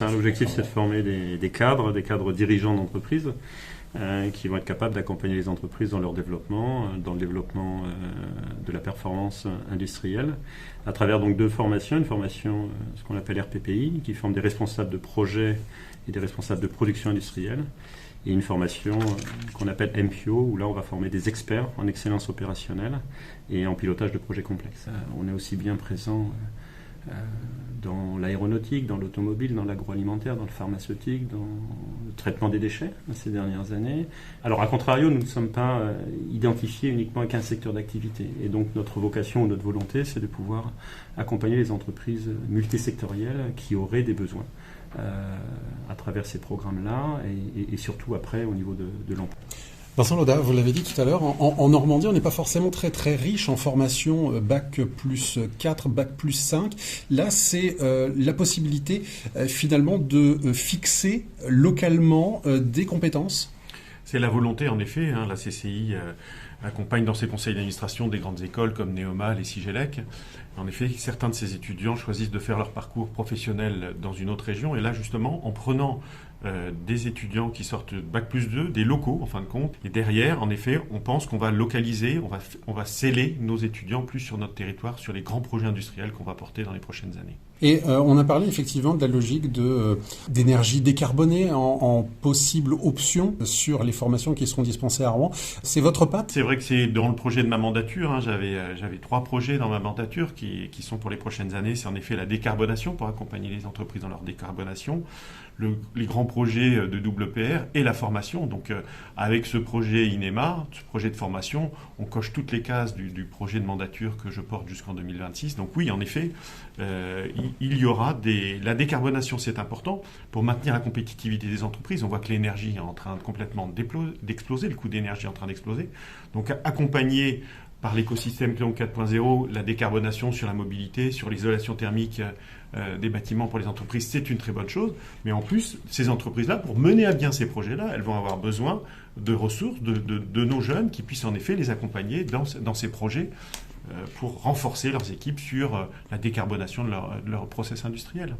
L'objectif, c'est de former des cadres dirigeants d'entreprise qui vont être capables d'accompagner les entreprises dans leur développement, dans le développement de la performance industrielle, à travers donc deux formations. Une formation, ce qu'on appelle RPPI, qui forme des responsables de projet et des responsables de production industrielle, et une formation qu'on appelle MPO, où là on va former des experts en excellence opérationnelle et en pilotage de projets complexes. On est aussi bien présent dans l'aéronautique, dans l'automobile, dans l'agroalimentaire, dans le pharmaceutique, dans le traitement des déchets ces dernières années. Alors, à contrario, nous ne sommes pas identifiés uniquement avec un secteur d'activité. Et donc, notre vocation ou notre volonté, c'est de pouvoir accompagner les entreprises multisectorielles qui auraient des besoins à travers ces programmes-là et surtout après au niveau de l'emploi. Vincent Laudat, vous l'avez dit tout à l'heure, en Normandie, on n'est pas forcément très très riche en formation Bac plus 4, Bac plus 5. Là, c'est la possibilité finalement de fixer localement des compétences. C'est la volonté, en effet. La CCI accompagne dans ses conseils d'administration des grandes écoles comme Neoma, les Sigelec. En effet, certains de ces étudiants choisissent de faire leur parcours professionnel dans une autre région. Et là, justement, en prenant des étudiants qui sortent de Bac plus 2, des locaux en fin de compte. Et derrière, en effet, on pense qu'on va localiser, on va sceller nos étudiants plus sur notre territoire, sur les grands projets industriels qu'on va porter dans les prochaines années. Et on a parlé effectivement de la logique d'énergie décarbonée en possible option sur les formations qui seront dispensées à Rouen. C'est votre patte ? C'est vrai que c'est dans le projet de ma mandature. J'avais 3 projets dans ma mandature qui sont pour les prochaines années. C'est en effet la décarbonation pour accompagner les entreprises dans leur décarbonation, les grands projets de WPR et la formation. Donc avec ce projet INEMA, ce projet de formation, on coche toutes les cases du projet de mandature que je porte jusqu'en 2026. Donc oui, en effet, il y aura la décarbonation, c'est important pour maintenir la compétitivité des entreprises. On voit que l'énergie est en train complètement d'exploser, le coût d'énergie est en train d'exploser. Donc accompagner par l'écosystème Cléon 4.0 la décarbonation sur la mobilité, sur l'isolation thermique des bâtiments pour les entreprises, c'est une très bonne chose. Mais en plus, ces entreprises-là, pour mener à bien ces projets-là, elles vont avoir besoin de ressources, de nos jeunes qui puissent en effet les accompagner dans ces projets pour renforcer leurs équipes sur la décarbonation de leur process industriel.